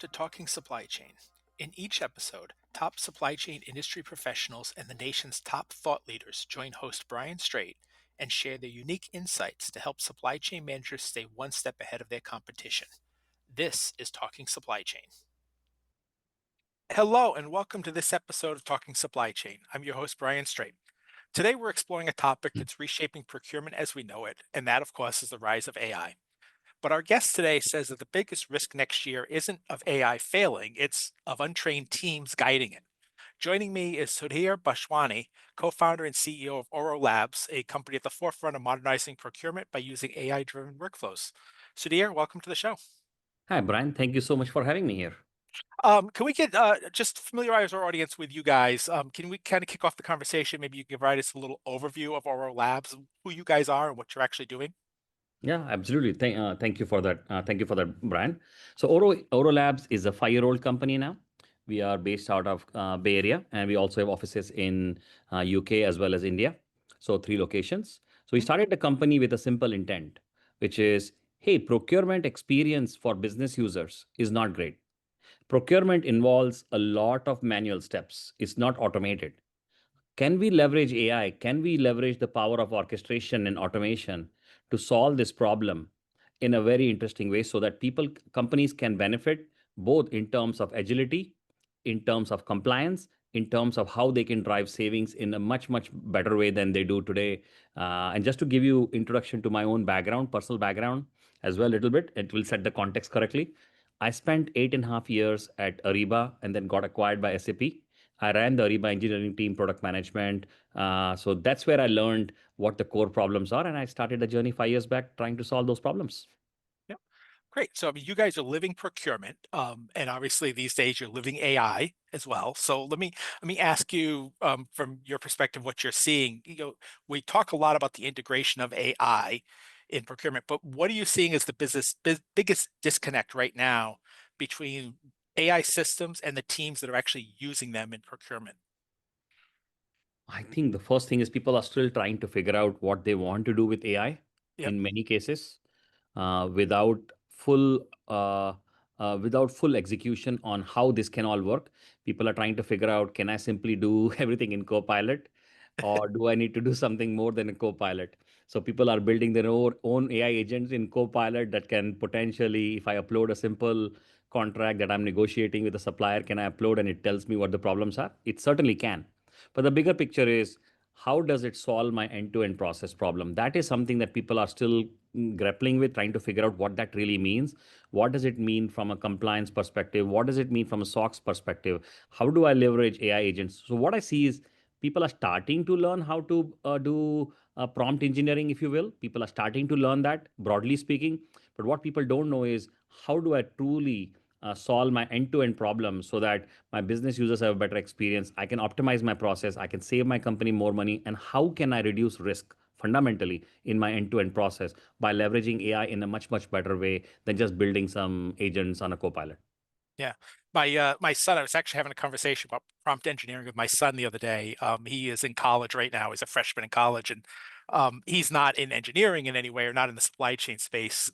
to Talking Supply Chain. In each episode, top supply chain industry professionals and the nation's top thought leaders join host Brian Strait and share their unique insights to help supply chain managers stay one step ahead of their competition. This is Talking Supply Chain. Hello, and welcome to this episode of Talking Supply Chain. I'm your host, Brian Strait. Today, we're exploring a topic that's reshaping procurement as we know it, and that, of course, is the rise of AI. But our guest today says that the biggest risk next year isn't of AI failing, it's of untrained teams guiding it. Joining me is Sudhir Bhojwani, co-founder and CEO of Oro Labs, a company at the forefront of modernizing procurement by using AI-driven workflows. Sudhir, welcome to the show. Hi, Brian. Thank you so much for having me here. Can we get just familiarize our audience with you guys? Can we kind of kick off the conversation? Maybe you can provide us a little overview of Oro Labs, who you guys are, and what you're actually doing. Yeah, absolutely. Thank you for that. Thank you for that, Brian. So Oro Labs is a 5-year-old company now. We are based out of Bay Area, and we also have offices in UK as well as India. So 3 locations. So we Mhm. started the company with a simple intent, which is, hey, procurement experience for business users is not great. Procurement involves a lot of manual steps. It's not automated. Can we leverage AI? Can we leverage the power of orchestration and automation to solve this problem in a very interesting way so that companies can benefit both in terms of agility, in terms of compliance, in terms of how they can drive savings in a much, much better way than they do today. And just to give you introduction to my own background, personal background as well, a little bit, it will set the context correctly. I spent 8.5 years at Ariba and then got acquired by SAP. I ran the Ariba engineering team, product management. So that's where I learned what the core problems are. And I started a journey 5 years back trying to solve those problems. Yep. Great. So, I mean, you guys are living procurement, and obviously these days you're living AI as well. So let me ask you, from your perspective, what you're seeing. We talk a lot about the integration of AI in procurement, but what are you seeing as the biggest disconnect right now between AI systems and the teams that are actually using them in procurement? I think the first thing is people are still trying to figure out what they want to do with AI Yep. in many cases without full execution on how this can all work. People are trying to figure out, can I simply do everything in Copilot, or do I need to do something more than a Copilot? So people are building their own AI agents in Copilot that can potentially, if I upload a simple contract that I'm negotiating with a supplier, can I upload and it tells me what the problems are? It certainly can. But the bigger picture is, how does it solve my end-to-end process problem? That is something that people are still grappling with, trying to figure out what that really means. What does it mean from a compliance perspective? What does it mean from a SOX perspective? How do I leverage AI agents? So what I see is people are starting to learn how to do prompt engineering, if you will. People are starting to learn that, broadly speaking. But what people don't know is, how do I truly solve my end-to-end problem so that my business users have a better experience? I can optimize my process. I can save my company more money. And how can I reduce risk fundamentally in my end-to-end process by leveraging AI in a much, much better way than just building some agents on a copilot? Yeah. My son, I was actually having a conversation about prompt engineering with my son the other day. He is in college right now. He's a freshman in college, and he's not in engineering in any way or not in the supply chain space,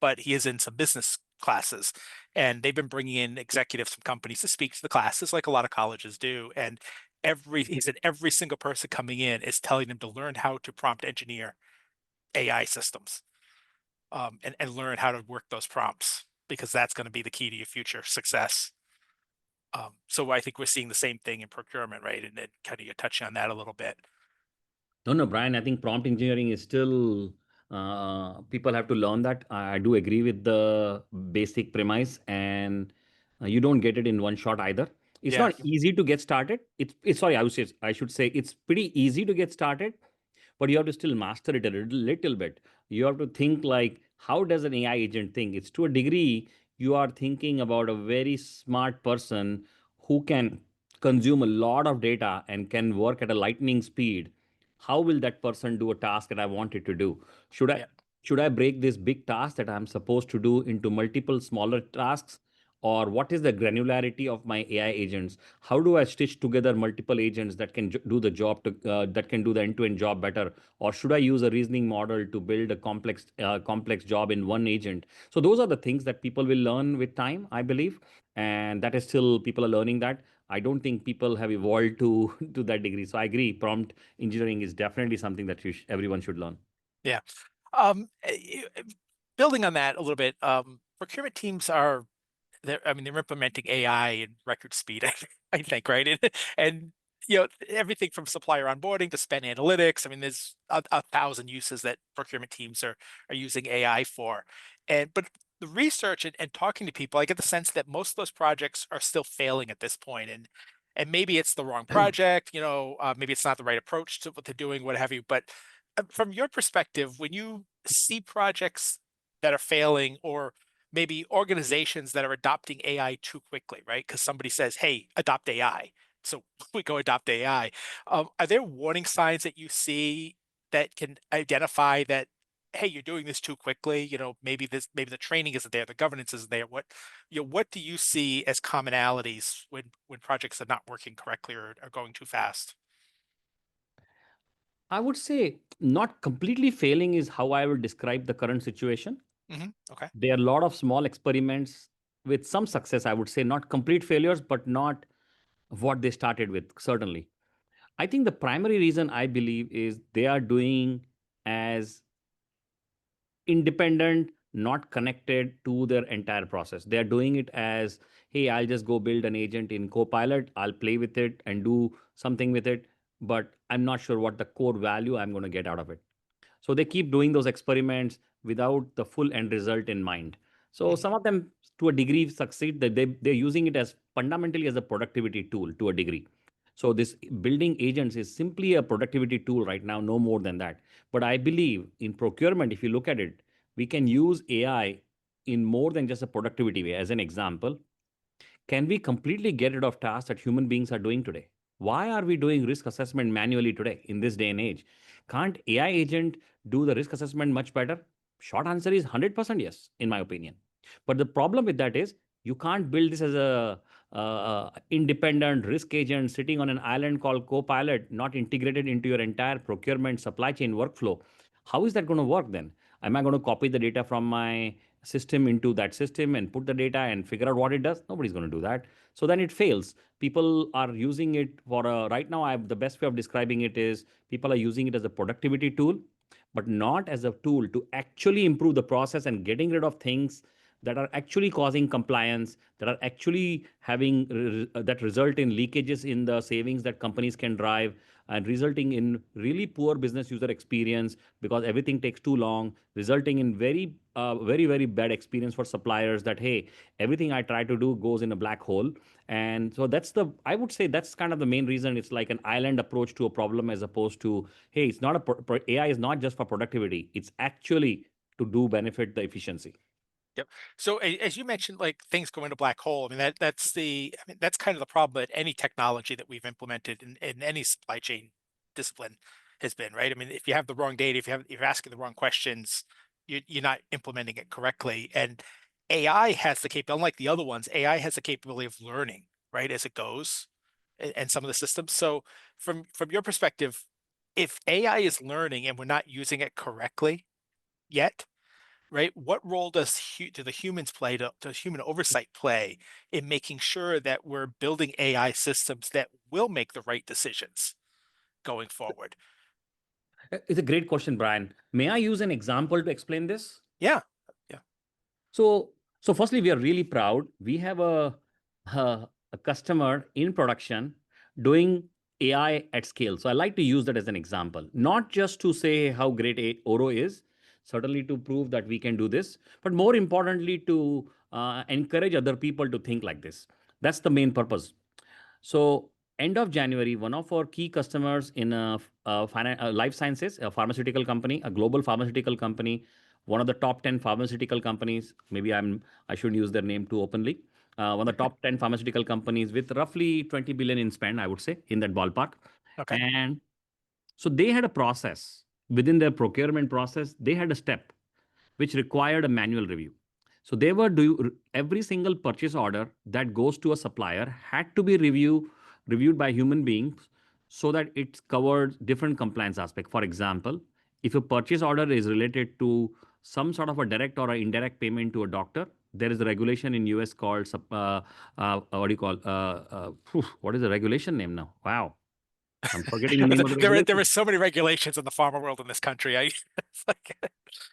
but he is in some business classes. And they've been bringing in executives from companies to speak to the classes, like a lot of colleges do. And he said every single person coming in is telling them to learn how to prompt engineer AI systems, and learn how to work those prompts because that's going to be the key to your future success. So I think we're seeing the same thing in procurement, right? And then kind of you're touching on that a little bit. No, no, Brian, I think prompt engineering is still, people have to learn that. I do agree with the basic premise, and you don't get it in one shot either. It's Yeah, not easy to get started. It's sorry, I should say it's pretty easy to get started, but you have to still master it a little bit. You have to think like, how does an AI agent think? It's to a degree, you are thinking about a very smart person who can consume a lot of data and can work at a lightning speed. How will that person do a task that I want it to do? Should I yeah, should I break this big task that I'm supposed to do into multiple smaller tasks? Or what is the granularity of my AI agents? How do I stitch together multiple agents that can do the job that can do the end-to-end job better? Or should I use a reasoning model to build a complex job in one agent? So those are the things that people will learn with time, I believe, and that is still people are learning that. I don't think people have evolved to to that degree. So I agree, prompt engineering is definitely something that everyone should learn. Yeah. Um, eh, eh, Building on that a little bit, procurement teams are I mean, they're implementing AI in record speed, I think, right? And everything from supplier onboarding to spend analytics. I mean, there's a thousand uses that procurement teams are using AI for. But the research and talking to people, I get the sense that most of those projects are still failing at this point, and maybe it's the wrong project. Maybe it's not the right approach to what they're doing, what have you. But from your perspective, when you see projects that are failing, or maybe organizations that are adopting AI too quickly, right? Because somebody says, "Hey, adopt AI," so we go adopt AI. Are there warning signs that you see that can identify that, hey, you're doing this too quickly? Maybe the training isn't there, the governance isn't there. What do you see as commonalities when projects are not working correctly or are going too fast? I would say not completely failing is how I would describe the current situation. Okay. There are a lot of small experiments with some success, I would say, not complete failures, but not what they started with, certainly. I think the primary reason I believe is they are doing as independent, not connected to their entire process. They are doing it as, hey, I'll just go build an agent in Copilot, I'll play with it and do something with it, but I'm not sure what the core value I'm going to get out of it. So they keep doing those experiments without the full end result in mind. So Mhm. some of them, to a degree, succeed. That they're using it as fundamentally as a productivity tool to a degree. So this building agents is simply a productivity tool right now, no more than that. But I believe in procurement, if you look at it, we can use AI in more than just a productivity way. As an example, can we completely get rid of tasks that human beings are doing today? Why are we doing risk assessment manually today in this day and age? Can't AI agent do the risk assessment much better? Short answer is 100% yes, in my opinion. But the problem with that is you can't build this as a independent risk agent sitting on an island called Copilot, not integrated into your entire procurement supply chain workflow. How is that going to work then? Am I going to copy the data from my system into that system and put the data and figure out what it does? Nobody's going to do that. So then it fails. People are using it for right now. The best way of describing it is people are using it as a productivity tool, but not as a tool to actually improve the process and getting rid of things that are actually causing compliance, that are actually having that result in leakages in the savings that companies can drive, and resulting in really poor business user experience because everything takes too long, resulting in very bad experience for suppliers. That, hey, everything I try to do goes in a black hole. And so I would say that's kind of the main reason. It's like an island approach to a problem, as opposed to, hey, it's not AI is not just for productivity, it's actually to do benefit the efficiency. Yep. So as you mentioned, like things go into black hole. I mean, I mean, that's kind of the problem that any technology that we've implemented in any supply chain discipline has been, right? I mean, if you have the wrong data, if you're asking the wrong questions, you're not implementing it correctly. And AI has the capability, unlike the other ones, AI has the capability of learning, right, as it goes, and some of the systems. So from your perspective, if AI is learning and we're not using it correctly yet, right? What role do the humans play, does human oversight play in making sure that we're building AI systems that will make the right decisions going forward? It's a great question, Brian. May I use an example to explain this? Yeah. Yeah. So firstly, we are really proud. We have a customer in production doing AI at scale. So I like to use that as an example, not just to say how great Oro is, certainly to prove that we can do this, but more importantly to encourage other people to think like this. That's the main purpose. So end of January, one of our key customers in life sciences, a pharmaceutical company, a global pharmaceutical company, one of the top 10 pharmaceutical companies. Maybe I shouldn't use their name too openly. One of the top 10 pharmaceutical companies with roughly 20 billion in spend, I would say, in that ballpark. Okay. And so they had a process within their procurement process. They had a step which required a manual review. So they were every single purchase order that goes to a supplier had to be reviewed by human beings so that it covered different compliance aspect. For example, if a purchase order is related to some sort of a direct or an indirect payment to a doctor, there is a regulation in US called what do you call what is the regulation name now? Wow, I'm forgetting the name of the There are regulation. so many regulations in the pharma world in this country. It's like,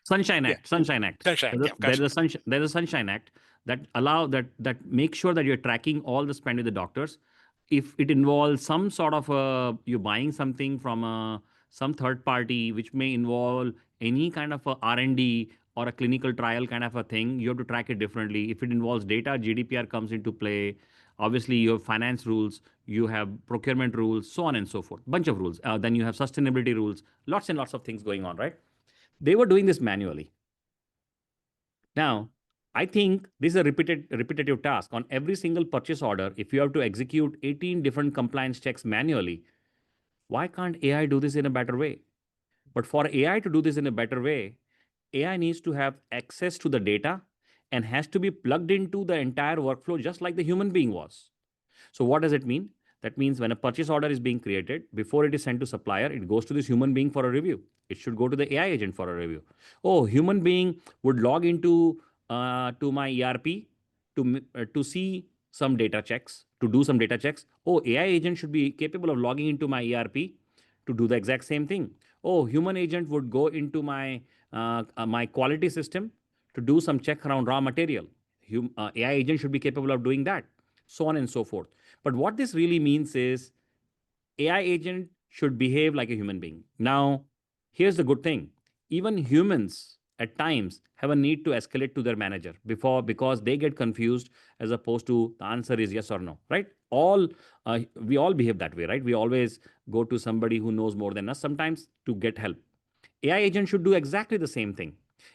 Sunshine yeah, Act. Sunshine Act. sunshine. Yeah, There's gotcha. a sunshine. There's a Sunshine Act that allow that makes sure that you're tracking all the spend with the doctors. If it involves some sort of you buying something from some third party, which may involve any kind of a R&D or a clinical trial kind of a thing, you have to track it differently. If it involves data, GDPR comes into play. Obviously, you have finance rules, you have procurement rules, so on and so forth. Bunch of rules. Then you have sustainability rules. Lots and lots of things going on, right? They were doing this manually. Now, I think this is a repetitive task. On every single purchase order, if you have to execute 18 different compliance checks manually, why can't AI do this in a better way? But for AI to do this in a better way, AI needs to have access to the data and has to be plugged into the entire workflow just like the human being was. So what does it mean? That means when a purchase order is being created, before it is sent to supplier, it goes to this human being for a review. It should go to the AI agent for a review. Oh, human being would log into to my ERP to see some data checks, to do some data checks. Oh, AI agent should be capable of logging into my ERP to do the exact same thing. Oh, human agent would go into my quality system to do some check around raw material. AI agent should be capable of doing that, so on and so forth. But what this really means is AI agent should behave like a human being. Now, here's the good thing. Even humans at times have a need to escalate to their manager before because they get confused as opposed to the answer is yes or no, right? We all behave that way, right? We always go to somebody who knows more than us sometimes to get help. AI agent should do exactly the same thing.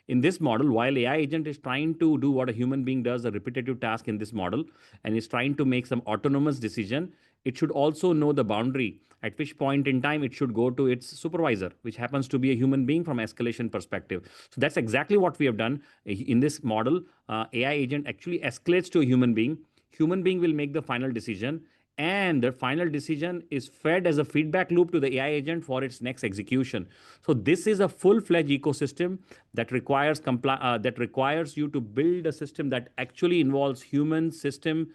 In this model, while AI agent is trying to do what a human being does, a repetitive task in this model, and is trying to make some autonomous decision, it should also know the boundary at which point in time it should go to its supervisor, which happens to be a human being from escalation perspective. So that's exactly what we have done in this model. AI agent actually escalates to a human being. Human being will make the final decision, and the final decision is fed as a feedback loop to the AI agent for its next execution. So this is a full-fledged ecosystem that requires you to build a system that actually involves human system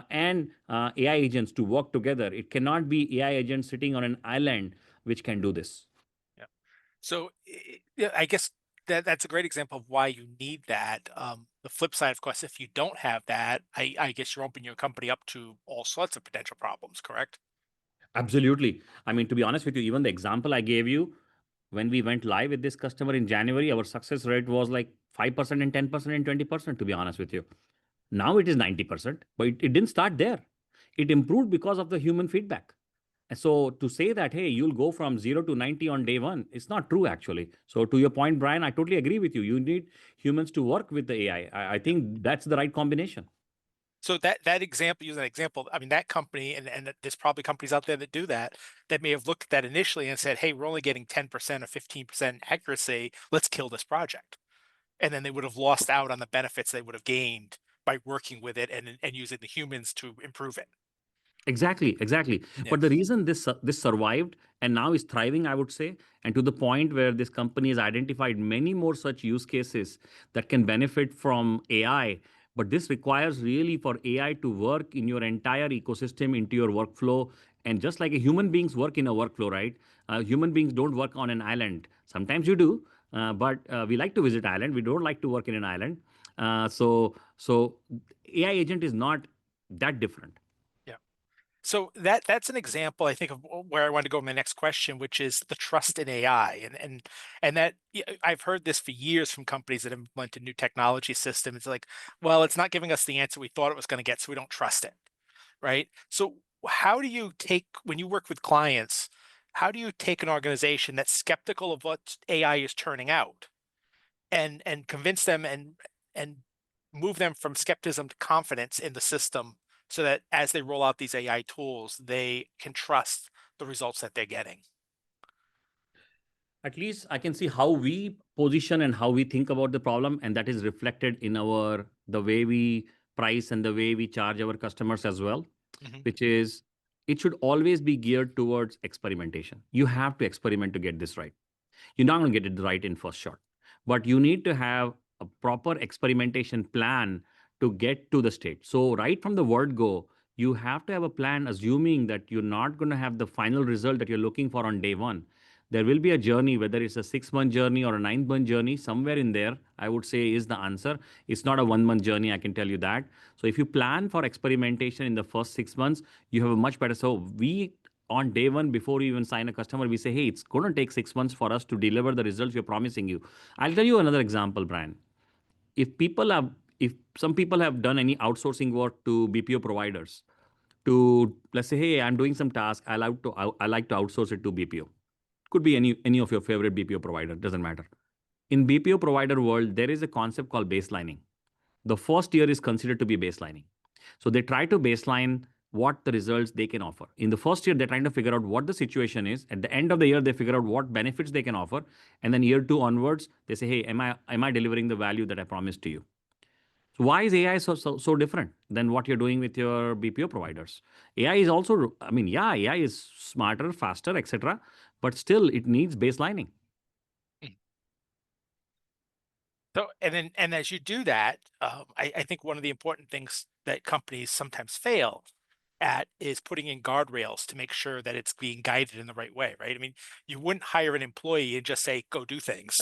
and AI agents to work together. It cannot be AI agents sitting on an island which can do this. Yeah. So yeah, I guess that's a great example of why you need that. The flip side, of course, if you don't have that, I guess you're opening your company up to all sorts of potential problems, correct? Absolutely. I mean, to be honest with you, even the example I gave you, when we went live with this customer in January, our success rate was like 5% and 10% and 20%, to be honest with you. Now it is 90%, but it didn't start there. It improved because of the human feedback. And so to say that, hey, you'll go from 0 to 90 on day one, it's not true actually. So to your point, Brian, I totally agree with you. You need humans to work with the AI. I Yeah. think that's the right combination. So that example, use that example. I mean, that company, and there's probably companies out there that do that, that may have looked at that initially and said, "Hey, we're only getting 10% or 15% accuracy. Let's kill this project." And then they would have lost out on the benefits they would have gained by working with it and using the humans to improve it. Exactly, exactly. Yeah. But the reason this survived and now is thriving, I would say, and to the point where this company has identified many more such use cases that can benefit from AI. But this requires really for AI to work in your entire ecosystem into your workflow. And just like a human beings work in a workflow, right? Human beings don't work on an island. Sometimes you do, but we like to visit island. We don't like to work in an island. So AI agent is not that different. Yeah. So that's an example, I think, of where I want to go in my next question, which is the trust in AI, and that yeah, I've heard this for years from companies that implemented new technology systems. It's like, well, it's not giving us the answer we thought it was going to get, so we don't trust it, right? So how do you take when you work with clients? How do you take an organization that's skeptical of what AI is turning out and convince them and move them from skepticism to confidence in the system so that as they roll out these AI tools, they can trust the results that they're getting. At least I can see how we position and how we think about the problem, and that is reflected in our the way we price and the way we charge our customers as well. Hmm. Which is, it should always be geared towards experimentation. You have to experiment to get this right. You're not going to get it right in first shot, but you need to have a proper experimentation plan to get to the state. So right from the word go, you have to have a plan, assuming that you're not going to have the final result that you're looking for on day one. There will be a journey, whether it's a 6 month journey or a 9 month journey, somewhere in there, I would say, is the answer. It's not a 1 month journey, I can tell you that. So if you plan for experimentation in the first 6 months, you have a much better. So we, on day one, before you even sign a customer, we say, hey, it's going to take 6 months for us to deliver the results we're promising you. I'll tell you another example, Brian. If people have, if some people have done any outsourcing work to BPO providers, to, let's say, hey, I'm doing some task, I like to outsource it to BPO. Could be any of your favorite BPO provider, doesn't matter. In BPO provider world, there is a concept called baselining. The first year is considered to be baselining. So they try to baseline what the results they can offer. In the first year, they're trying to figure out what the situation is. At the end of the year, they figure out what benefits they can offer. And then year two onwards, they say, hey, am I delivering the value that I promised to you? So why is AI so different than what you're doing with your BPO providers? AI is also, I mean, yeah, AI is smarter, faster, etc. But still, it needs baselining. So, and then, and as you do that, I think one of the important things that companies sometimes fail at is putting in guardrails to make sure that it's being guided in the right way, right? I mean, you wouldn't hire an employee and just say, go do things,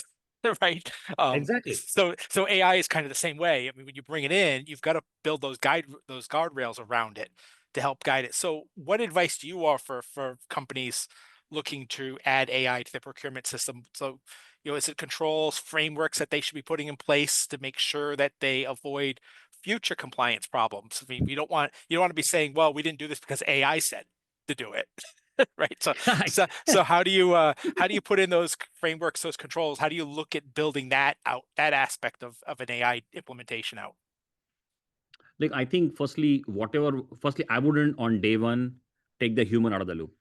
right? Exactly. So AI is kind of the same way. I mean, when you bring it in, you've got to build those guardrails around it to help guide it. So what advice do you offer for companies looking to add AI to their procurement system? So, is it controls, frameworks that they should be putting in place to make sure that they avoid future compliance problems? I mean, you don't want to be saying, well, we didn't do this because AI said to do it. Right. So how do you put in those frameworks, those controls? How do you look at building that out, that aspect of an AI implementation out? Like, I think, firstly, I wouldn't on day one take the human out of the loop.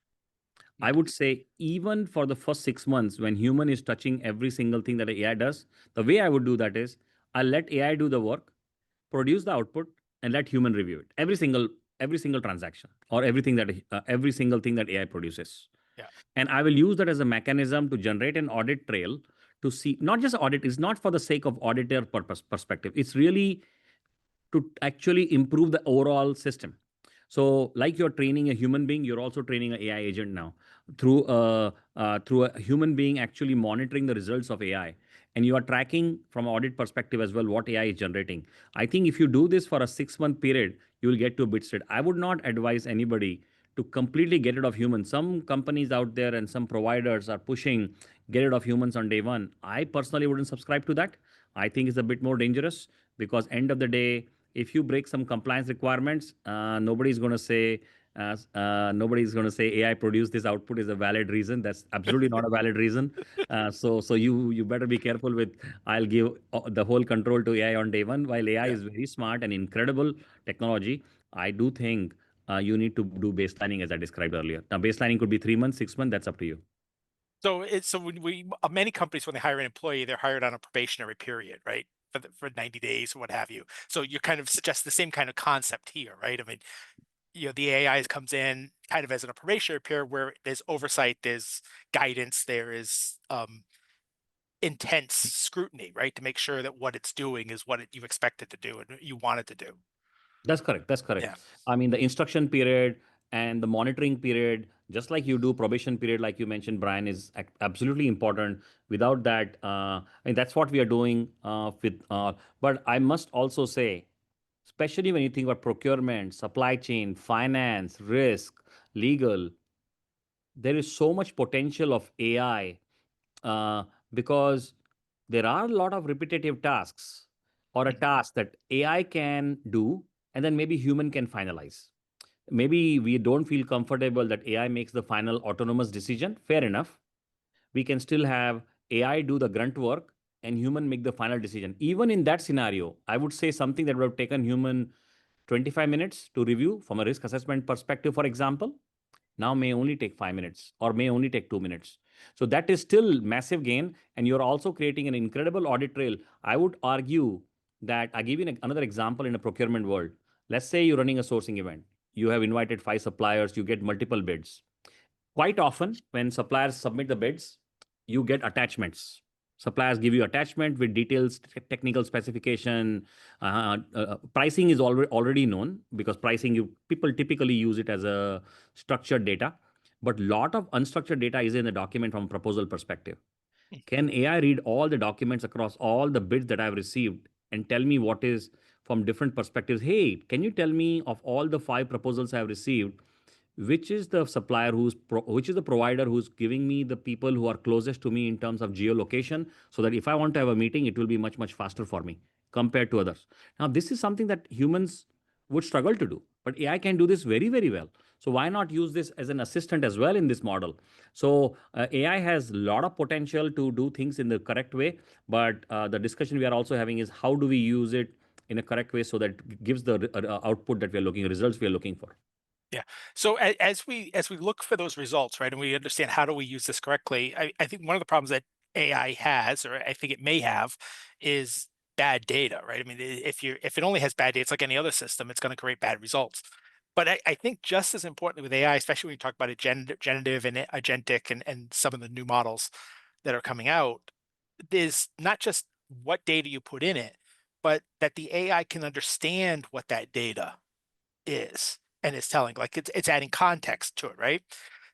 I Okay. would say even for the first 6 months, when human is touching every single thing that AI does, the way I would do that is I'll let AI do the work, produce the output, and let human review it. Every single transaction, or every single thing that AI produces. Yeah. And I will use that as a mechanism to generate an audit trail, to see, not just audit, is not for the sake of auditor perspective. It's really to actually improve the overall system. So, like you're training a human being, you're also training an AI agent now through a human being actually monitoring the results of AI, and you are tracking from audit perspective as well what AI is generating. I think if you do this for a 6 month period, you will get to a bit state. I would not advise anybody to completely get rid of humans. Some companies out there and some providers are pushing get rid of humans on day one. I personally wouldn't subscribe to that. I think it's a bit more dangerous, because end of the day, if you break some compliance requirements, nobody's going to say AI produced this output is a valid reason. That's absolutely not a valid reason. So you better be careful with, I'll give the whole control to AI on day one. While AI Yeah. is very smart and incredible technology, I do think you need to do baselining as I described earlier. Now, baselining could be 3 months, 6 months. That's up to you. So when many companies, when they hire an employee, they're hired on a probationary period, right? For 90 days or what have you. So you kind of suggest the same kind of concept here, right? I mean, the AI comes in kind of as in a probationary period where there's oversight, there's guidance, there is intense scrutiny, right? To make sure that what it's doing is what you expect it to do and you want it to do. That's correct. That's correct. Yeah. I mean, the instruction period and the monitoring period, just like you do probation period, like you mentioned, Brian, is absolutely important. Without that, I mean, that's what we are doing with. But I must also say, especially when you think about procurement, supply chain, finance, risk, legal, there is so much potential of AI, uh, because there are a lot of repetitive tasks, or a Mhm. task that AI can do, and then maybe human can finalize. Maybe we don't feel comfortable that AI makes the final autonomous decision. Fair enough. We can still have AI do the grunt work and human make the final decision. Even in that scenario, I would say something that would have taken human 25 minutes to review from a risk assessment perspective, for example, now may only take 5 minutes or may only take 2 minutes. So that is still massive gain, and you're also creating an incredible audit trail. I would argue that I give you another example in a procurement world. Let's say you're running a sourcing event. You have invited 5 suppliers, you get multiple bids. Quite often, when suppliers submit the bids, you get attachments. Suppliers give you attachment with details, technical specification. Pricing is already known because pricing, people typically use it as a structured data. But a lot of unstructured data is in the document from a proposal perspective. Can AI read all the documents across all the bids that I've received and tell me what is from different perspectives? Hey, can you tell me of all the 5 proposals I've received, which is the supplier which is the provider who's giving me the people who are closest to me in terms of geolocation, so that if I want to have a meeting, it will be much faster for me compared to others. Now this is something that humans would struggle to do, but AI can do this very well. So why not use this as an assistant as well in this model? So AI has a lot of potential to do things in the correct way, but the discussion we are also having is how do we use it in a correct way so that it gives the output that we are looking, results we are looking for. Yeah. So as we look for those results, right, and we understand how do we use this correctly, I think one of the problems that AI has, or I think it may have, is bad data, right? I mean, if it only has bad data, it's like any other system, it's going to create bad results. But I think just as importantly with AI, especially when you talk about generative and agentic and some of the new models that are coming out, is not just what data you put in it, but that the AI can understand what that data is and is telling, like it's adding context to it, right?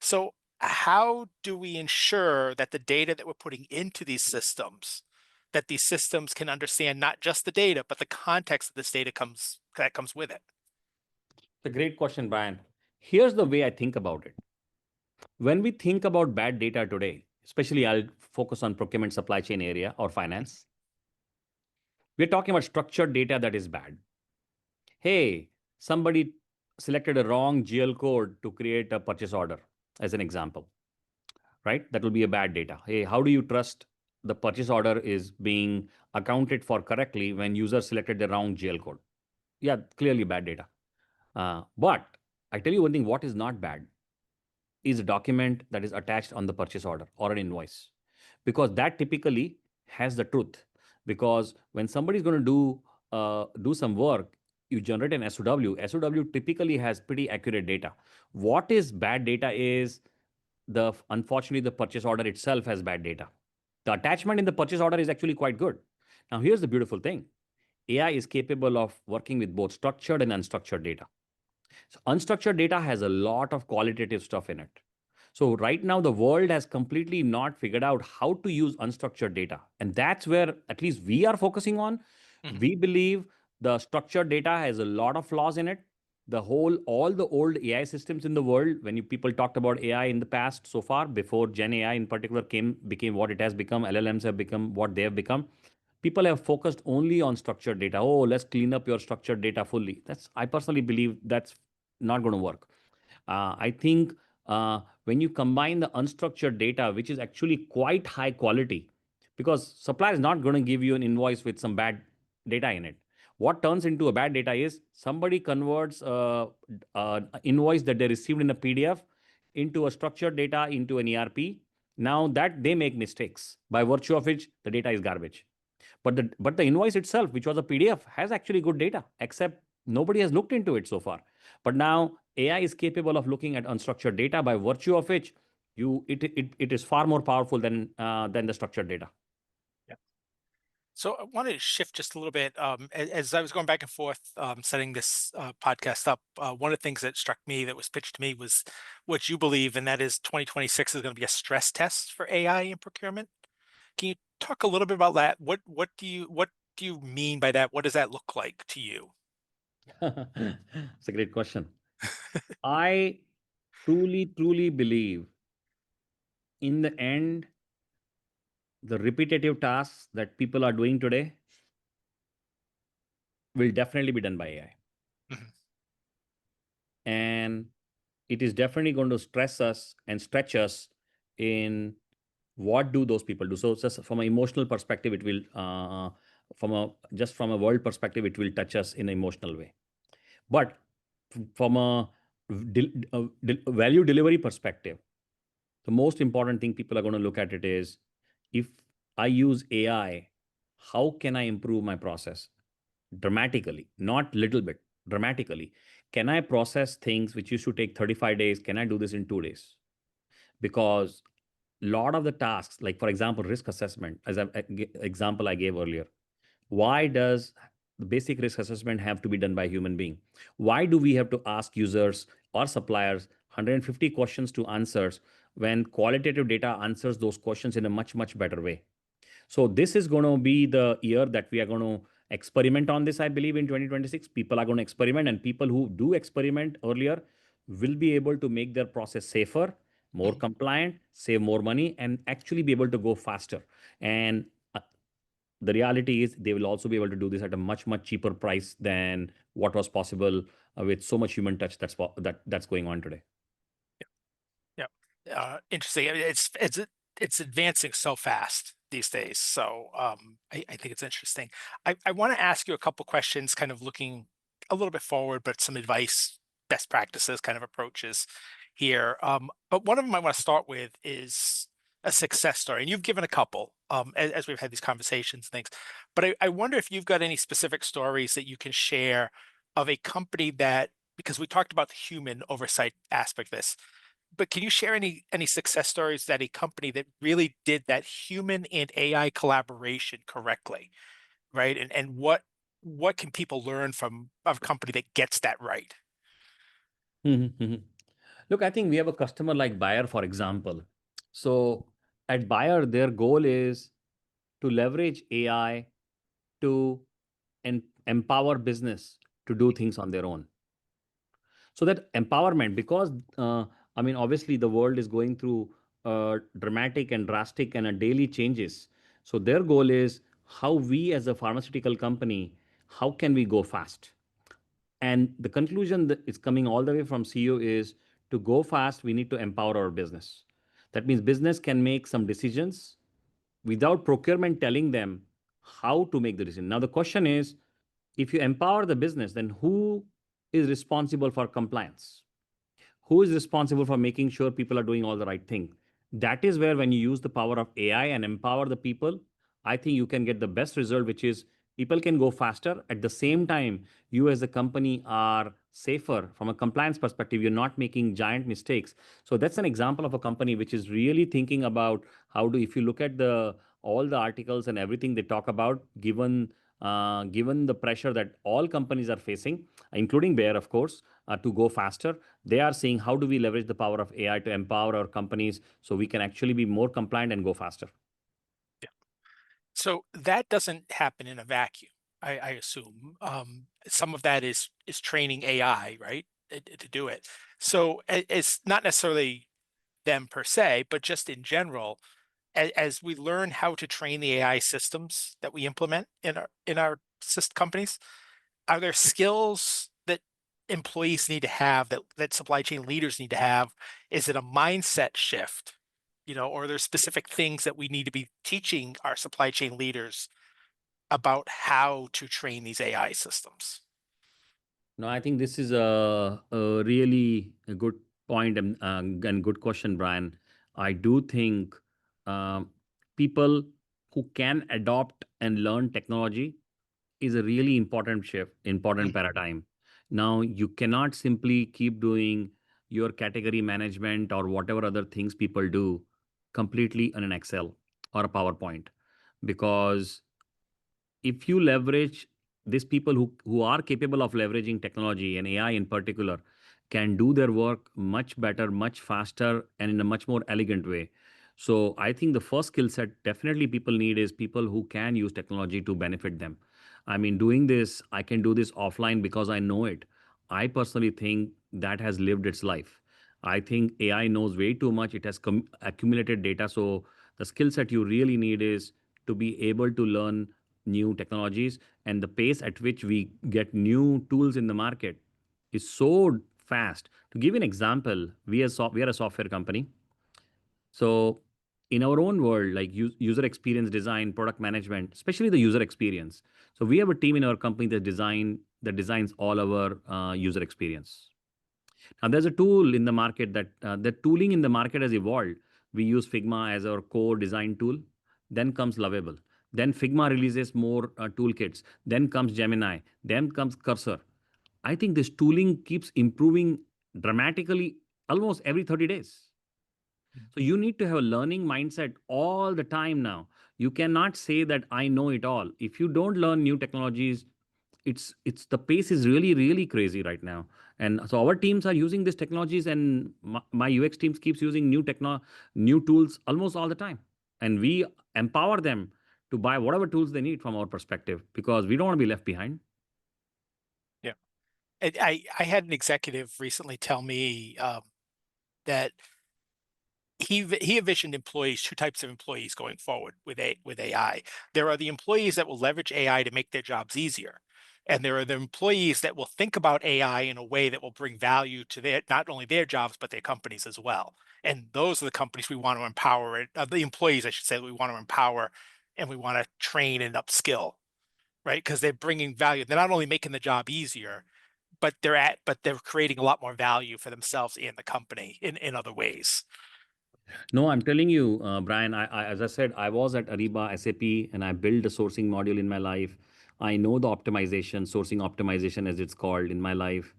So how do we ensure that the data that we're putting into these systems, that these systems can understand not just the data, but the context of this data comes with it? It's a great question, Brian. Here's the way I think about it. When we think about bad data today, especially I'll focus on procurement supply chain area or finance, we're talking about structured data that is bad. Hey, somebody selected a wrong GL code to create a purchase order, as an example, right? That will be a bad data. Hey, how do you trust the purchase order is being accounted for correctly when user selected the wrong GL code? Yeah, clearly bad data. But I tell you one thing, what is not bad is a document that is attached on the purchase order or an invoice, because that typically has the truth. Because when somebody is going to do some work, you generate an SOW typically has pretty accurate data. What is bad data is, unfortunately, the purchase order itself has bad data. The attachment in the purchase order is actually quite good. Now here's the beautiful thing: AI is capable of working with both structured and unstructured data. So unstructured data has a lot of qualitative stuff in it. So right now, the world has completely not figured out how to use unstructured data. And that's where at least we are focusing on. Mhm. We believe the structured data has a lot of flaws in it. All the old AI systems in the world, when people talked about AI in the past so far, before Gen AI in particular became what it has become, LLMs have become what they have become, people have focused only on structured data. Oh, let's clean up your structured data fully. I personally believe that's not going to work. I think when you combine the unstructured data, which is actually quite high quality, because supplier is not going to give you an invoice with some bad data in it. What turns into a bad data is somebody converts invoice that they received in a PDF into a structured data into an ERP. Now that they make mistakes, by virtue of which the data is garbage. But the invoice itself, which was a PDF, has actually good data, except nobody has looked into it so far. But now AI is capable of looking at unstructured data, by virtue of which it is far more powerful than the structured data. Yeah. So I wanted to shift just a little bit. As I was going back and forth setting this podcast up, one of the things that struck me that was pitched to me was what you believe, and that is 2026 is going to be a stress test for AI in procurement. Can you talk a little bit about that? What do you mean by that? What does that look like to you? It's a great question. I truly believe, in the end, the repetitive tasks that people are doing today will definitely be done by AI. Mhm. And it is definitely going to stress us and stretch us in what do those people do. So just from an emotional perspective, it will from a world perspective, it will touch us in an emotional way. But from a value delivery perspective, the most important thing people are going to look at it is, if I use AI, how can I improve my process dramatically, not little bit, dramatically? Can I process things which used to take 35 days? Can I do this in 2 days? Because a lot of the tasks, like for example, risk assessment, as an example I gave earlier, why does the basic risk assessment have to be done by a human being? Why do we have to ask users or suppliers 150 questions to answers when qualitative data answers those questions in a much, much better way? So this is going to be the year that we are going to experiment on this. I believe in 2026, people are going to experiment, and people who do experiment earlier will be able to make their process safer, more Mhm. compliant, save more money, and actually be able to go faster. And the reality is they will also be able to do this at a much, much cheaper price than what was possible with so much human touch that's going on today. Yeah. Interesting. I mean, it's advancing so fast these days. So I think it's interesting. I want to ask you a couple questions, kind of looking a little bit forward, but some advice, best practices, kind of approaches here. But one of them I want to start with is a success story, and you've given a couple as we've had these conversations and things. But I wonder if you've got any specific stories that you can share of a company that, because we talked about the human oversight aspect of this, but can you share any success stories that a company that really did that human and AI collaboration correctly, right? And what can people learn from a company that gets that right? Mhm, mhm. Look, I think we have a customer like Bayer, for example. So at Bayer, their goal is to leverage AI to empower business to do things on their own. So that empowerment, because I mean, obviously the world is going through dramatic and drastic and a daily changes. So their goal is how we as a pharmaceutical company, how can we go fast? And the conclusion that is coming all the way from CEO is, to go fast, we need to empower our business. That means business can make some decisions without procurement telling them how to make the decision. Now, the question is, if you empower the business, then who is responsible for compliance? Who is responsible for making sure people are doing all the right thing? That is where, when you use the power of AI and empower the people, I think you can get the best result, which is people can go faster. At the same time, you as a company are safer from a compliance perspective. You're not making giant mistakes. So that's an example of a company which is really thinking about how to, if you look at the all the articles and everything they talk about, given the pressure that all companies are facing, including Bayer, of course, to go faster, they are seeing how do we leverage the power of AI to empower our companies so we can actually be more compliant and go faster. So that doesn't happen in a vacuum, I assume. Some of that is training AI, right, to do it. So it's not necessarily them per se, but just in general, as we learn how to train the AI systems that we implement in our companies, are there skills that employees need to have, that supply chain leaders need to have? Is it a mindset shift, or are there specific things that we need to be teaching our supply chain leaders about how to train these AI systems? No, I think this is a really a good point and good question, Brian. I do think um, people who can adopt and learn technology is a really important shift, important Mhm. paradigm. Now, you cannot simply keep doing your category management or whatever other things people do completely on an Excel or a PowerPoint, because if you leverage these people who are capable of leveraging technology and AI in particular, can do their work much better, much faster, and in a much more elegant way. So I think the first skill set definitely people need is people who can use technology to benefit them. I mean, doing this, I can do this offline because I know it. I personally think that has lived its life. I think AI knows way too much. It has accumulated data. So the skill set you really need is to be able to learn new technologies, and the pace at which we get new tools in the market is so fast. To give you an example, we are a software company. So in our own world, like user experience design, product management, especially the user experience. So we have a team in our company that designs all our user experience. Now there's a tool in the market that the tooling in the market has evolved. We use Figma as our core design tool. Then comes Lovable. Then Figma releases more toolkits. Then comes Gemini. Then comes Cursor. I think this tooling keeps improving dramatically almost every 30 days. So you need to have a learning mindset all the time now. You cannot say that I know it all. If you don't learn new technologies, it's the pace is really crazy right now. And so our teams are using these technologies, and my UX teams keeps using new tools almost all the time. And we empower them to buy whatever tools they need from our perspective, because we don't want to be left behind. Yeah. I had an executive recently tell me that he envisioned employees, two types of employees going forward with AI. There are the employees that will leverage AI to make their jobs easier. And there are the employees that will think about AI in a way that will bring value to their not only their jobs, but their companies as well. And those are the companies we want to empower, the employees, I should say, that we want to empower and we want to train and upskill, right? Because they're bringing value. They're not only making the job easier, but they're creating a lot more value for themselves and the company in other ways. No, I'm telling you, Brian, as I said, I was at Ariba, SAP, and I built a sourcing module in my life. I know the optimization, sourcing optimization, as it's called, in my life.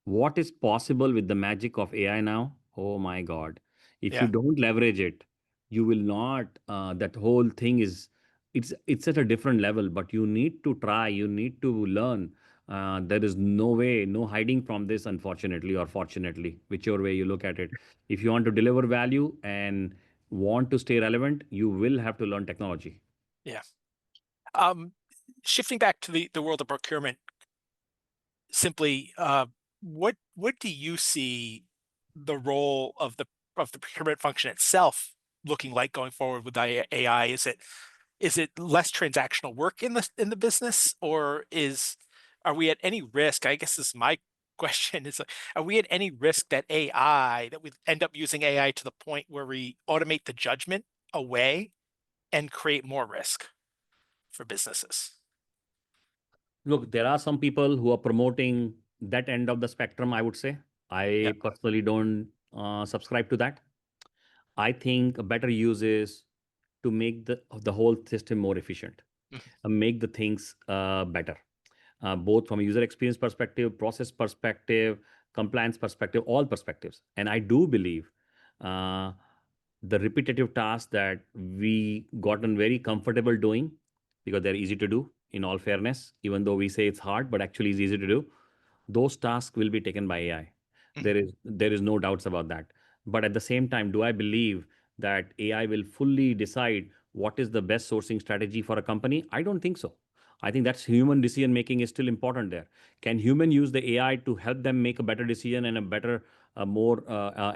What is possible with the magic of AI now? Oh my God. If you Yeah. don't leverage it, you will not, that whole thing is, it's at a different level, but you need to try, you need to learn. There is no way, no hiding from this, unfortunately or fortunately, whichever way you look at it. If you want to deliver value and want to stay relevant, you will have to learn technology. Yeah. Um, Shifting back to the world of procurement, simply, what do you see the role of the procurement function itself looking like going forward with AI? Is it less transactional work in the business, or are we at any risk? I guess this is my question is, are we at any risk that we end up using AI to the point where we automate the judgment away and create more risk for businesses? Look, there are some people who are promoting that end of the spectrum, I would say. Yeah. I personally don't subscribe to that. I think a better use is to make the whole system more efficient, Mhm. make the things better, both from a user experience perspective, process perspective, compliance perspective, all perspectives. And I do believe uh, the repetitive tasks that we gotten very comfortable doing, because they're easy to do, in all fairness, even though we say it's hard, but actually it's easy to do, those tasks will be taken by AI. Mhm. There is no doubts about that. But at the same time, do I believe that AI will fully decide what is the best sourcing strategy for a company? I don't think so. I think that's human decision making is still important there. Can human use the AI to help them make a better decision and a better, more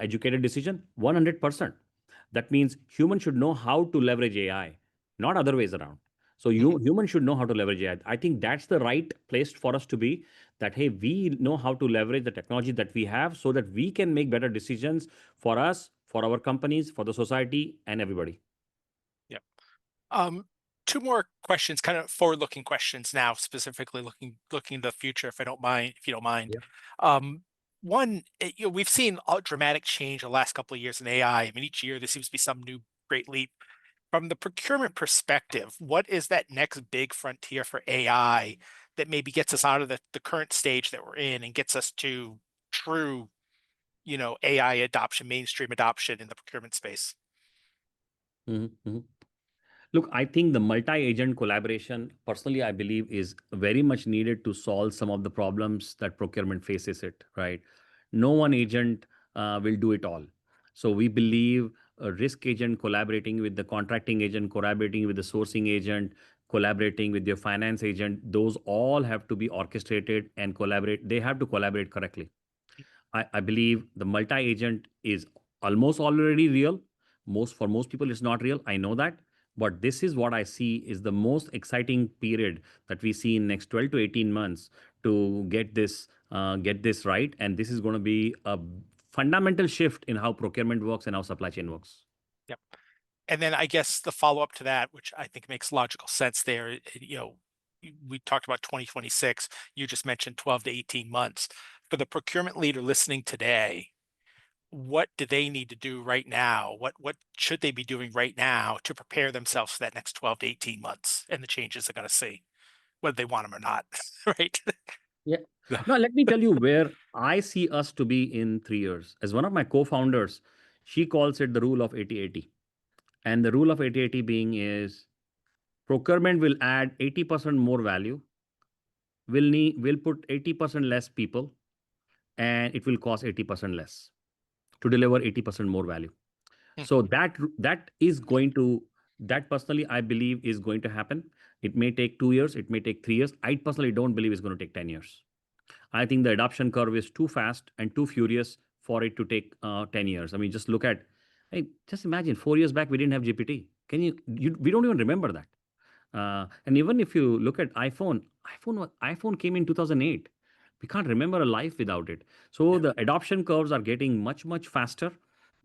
educated decision? 100%. That means humans should know how to leverage AI, not other ways around. So Mhm. humans should know how to leverage AI. I think that's the right place for us to be. That hey, we know how to leverage the technology that we have so that we can make better decisions for us, for our companies, for the society, and everybody. Yeah. Um, Two more questions, kind of forward-looking questions now, specifically looking in the future, if you don't mind. Yeah. Um, One, we've seen a dramatic change the last couple of years in AI. I mean, each year there seems to be some new great leap. From the procurement perspective, what is that next big frontier for AI that maybe gets us out of the current stage that we're in and gets us to true, AI adoption, mainstream adoption in the procurement space? Mhm, mhm. Look, I think the multi-agent collaboration, personally, I believe is very much needed to solve some of the problems that procurement faces it, right? No one agent will do it all. So we believe a risk agent collaborating with the contracting agent, collaborating with the sourcing agent, collaborating with your finance agent, those all have to be orchestrated and collaborate. They have to collaborate correctly. I believe the multi-agent is almost already real. For most people, it's not real. I know that. But this is what I see is the most exciting period that we see in next 12 to 18 months to get this right. And this is going to be a fundamental shift in how procurement works and how supply chain works. Yep. And then I guess the follow-up to that, which I think makes logical sense there, we talked about 2026. You just mentioned 12 to 18 months. For the procurement leader listening today, what do they need to do right now? What should they be doing right now to prepare themselves for that next 12 to 18 months and the changes they're going to see, whether they want them or not, right? Yeah. Yeah. No, let me tell you where I see us to be in 3 years. As one of my co-founders, she calls it the rule of 80-80. And the rule of 80-80 being is procurement will add 80% more value, will put 80% less people, and it will cost 80% less to deliver 80% more value. Mm. So that is going to, that personally I believe is going to happen. It may take 2 years, it may take 3 years. I personally don't believe it's going to take 10 years. I think the adoption curve is too fast and too furious for it to take 10 years. I mean, just look at, just imagine 4 years back, we didn't have GPT. We don't even remember that. And even if you look at iPhone came in 2008. We can't remember a life without it. So Yeah. the adoption curves are getting much, much faster,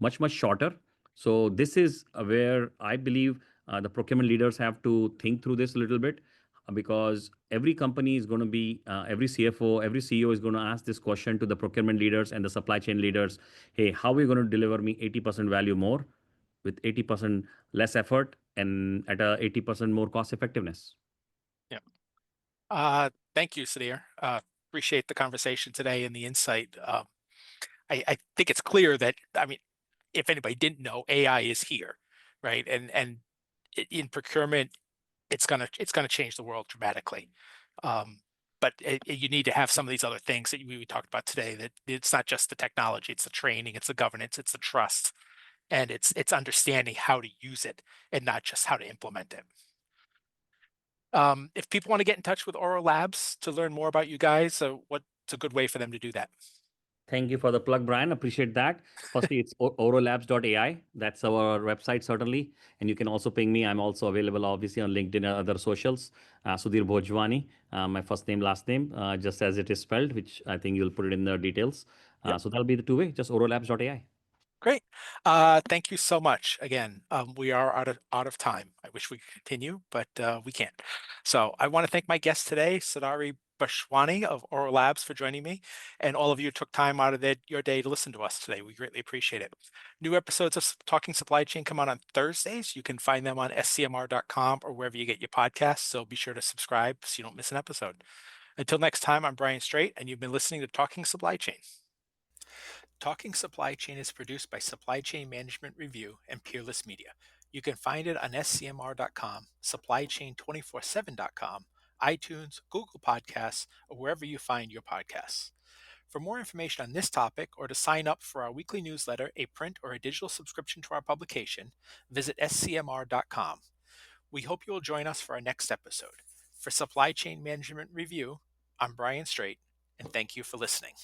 much, much shorter. So this is where I believe the procurement leaders have to think through this a little bit, because every company is going to be, every CFO, every CEO is going to ask this question to the procurement leaders and the supply chain leaders. Hey, how are we going to deliver me 80% value more with 80% less effort and at a 80% more cost effectiveness? Yeah. Thank you, Sudhir. Appreciate the conversation today and the insight. I think it's clear that, I mean, if anybody didn't know, AI is here, right? And in procurement, it's gonna change the world dramatically. Um, but you need to have some of these other things that we talked about today. That it's not just the technology, it's the training, it's the governance, it's the trust, and it's understanding how to use it and not just how to implement it. If people want to get in touch with Aura Labs to learn more about you guys, so what's a good way for them to do that? Thank you for the plug, Brian. Appreciate that. Firstly, it's orolabs.ai. That's our website, certainly. And you can also ping me. I'm also available, obviously, on LinkedIn and other socials. Sudhir Bhojwani, my first name, last name, just as it is spelled, which I think you'll put it in the details. Yep. So that'll be the two-way, just orolabs.ai. Great. Thank you so much. Again, we are out of time. I wish we could continue, but we can't. So I want to thank my guest today, Sadari Bhojwani of Oral Labs, for joining me, and all of you who took time out of your day to listen to us today. We greatly appreciate it. New episodes of Talking Supply Chain come out on Thursdays. You can find them on scmr.com or wherever you get your podcasts. So be sure to subscribe so you don't miss an episode. Until next time, I'm Brian Straight, and you've been listening to Talking Supply Chain. Talking Supply Chain is produced by Supply Chain Management Review and Peerless Media. You can find it on scmr.com, supplychain247.com, iTunes, Google Podcasts, or wherever you find your podcasts. For more information on this topic or to sign up for our weekly newsletter, a print or a digital subscription to our publication, visit scmr.com. We hope you will join us for our next episode. For Supply Chain Management Review, I'm Brian Straight, and thank you for listening.